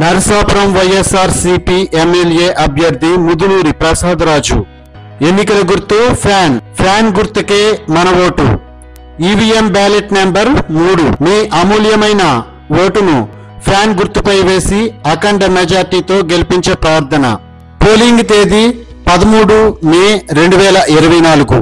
Narasapuram YSRCP MLA అభ్యర్థి ముదునూరి ప్రసాద్ రాజు. ఎన్నికల గుర్తు ఫ్యాన్. ఫ్యాన్ గుర్తుకే మన ఓటు. EVM ballot number 3. మీ అమూల్యమైన ఓటును ఫ్యాన్ గుర్తుపై వేసి అఖండ మెజార్టీతో గెలిపించే ప్రార్థన. పోలింగ్ తేదీ 13 మే 2024.